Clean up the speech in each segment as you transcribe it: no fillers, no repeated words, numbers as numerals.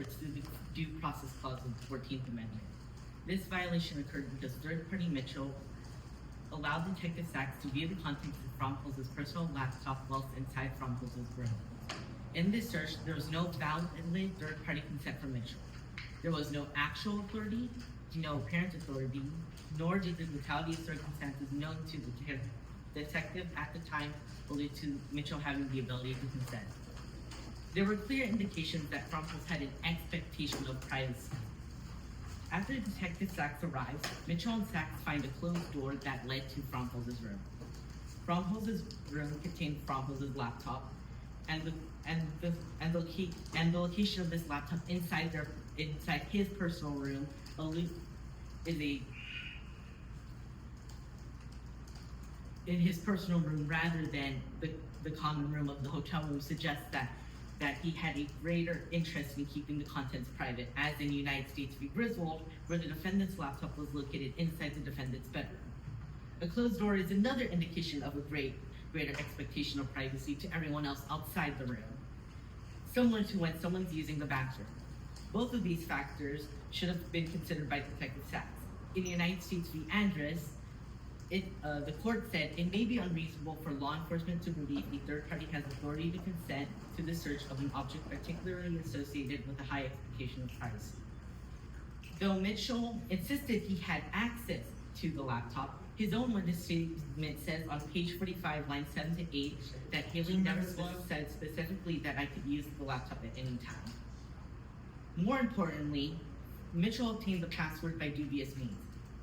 supports the due process clause of the 14th Amendment. This violation occurred because third-party Mitchell allowed Detective Sachs to view the contents of Fromholz's personal laptop whilst inside Fromholz's room. In this search, there was no valid third-party consent from Mitchell. There was no actual authority, no apparent authority, nor did the totality of circumstances known to the detective at the time allude to Mitchell having the ability to consent. There were clear indications that Fromholz had an expectation of privacy. After Detective Sachs arrives, Mitchell and Sachs find a closed door that led to Fromholz's room. Fromholz's room contained Fromholz's laptop, and the location of this laptop inside his personal room in his personal room rather than the common room of the hotel room suggests that he had a greater interest in keeping the contents private, as in United States v. Griswold, where the defendant's laptop was located inside the defendant's bedroom. A closed door is another indication of a greater expectation of privacy to everyone else outside the room, similar to when someone's using the bathroom. Both of these factors should have been considered by Detective Sachs. In the United States v. Andrus, the court said it may be unreasonable for law enforcement to believe a third party has authority to consent to the search of an object particularly associated with a high expectation of privacy. Though Mitchell insisted he had access to the laptop, his own witness statement says on page 45, lines 7 to 8, that Haley never said specifically that I could use the laptop at any time. More importantly, Mitchell obtained the password by dubious means.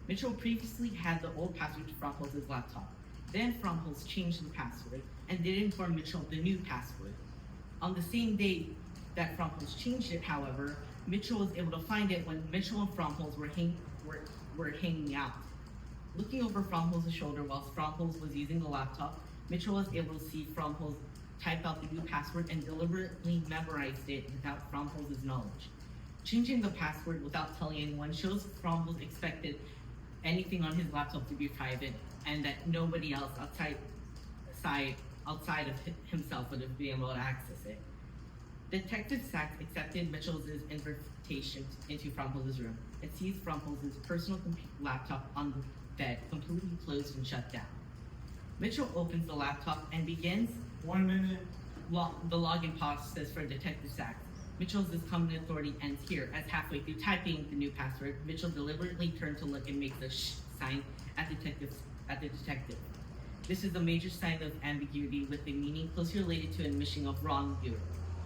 Mitchell previously had the old password to Fromholz's laptop. Then Fromholz changed the password and did inform Mitchell of the new password. On the same day that Fromholz changed it, however, Mitchell was able to find it when Mitchell and Fromholz were hanging out. Looking over Fromholz's shoulder whilst Fromholz was using the laptop, Mitchell was able to see Fromholz type out the new password and deliberately memorized it without Fromholz's knowledge. Changing the password without telling anyone shows Fromholz expected anything on his laptop to be private and that nobody else outside of himself would have been able to access it. Detective Sachs accepted Mitchell's invitation into Fromholz's room and sees Fromholz's personal laptop on the bed, completely closed and shut down. Mitchell opens the laptop and begins 1 minute. The login process for Detective Sachs. Mitchell's common authority ends here, as halfway through typing the new password, Mitchell deliberately turns to look and makes a sign at the detective. This is a major sign of ambiguity with a meaning closely related to admission of wrongdoing,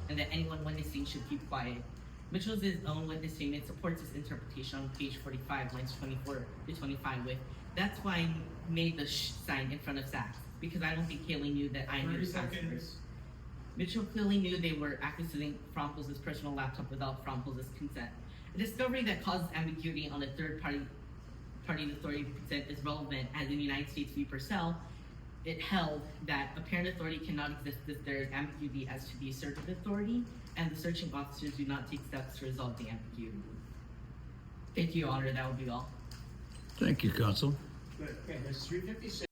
and that anyone witnessing should keep quiet. Mitchell's own witness statement supports this interpretation on page 45, lines 24 to 25 with, "That's why I made the sign in front of Sachs, because I don't think Haley knew that I knew the password." Mitchell clearly knew they were accessing Fromholz's personal laptop without Fromholz's consent. A discovery that causes ambiguity on a third-party authority to consent is relevant, as in United States v. Purcell, it held that apparent authority cannot exist if there is ambiguity as to the asserted authority, and the searching officers do not take steps to resolve the ambiguity. Thank you, Your Honor. That would be all. Thank you, counsel. Good. Okay, there's 356.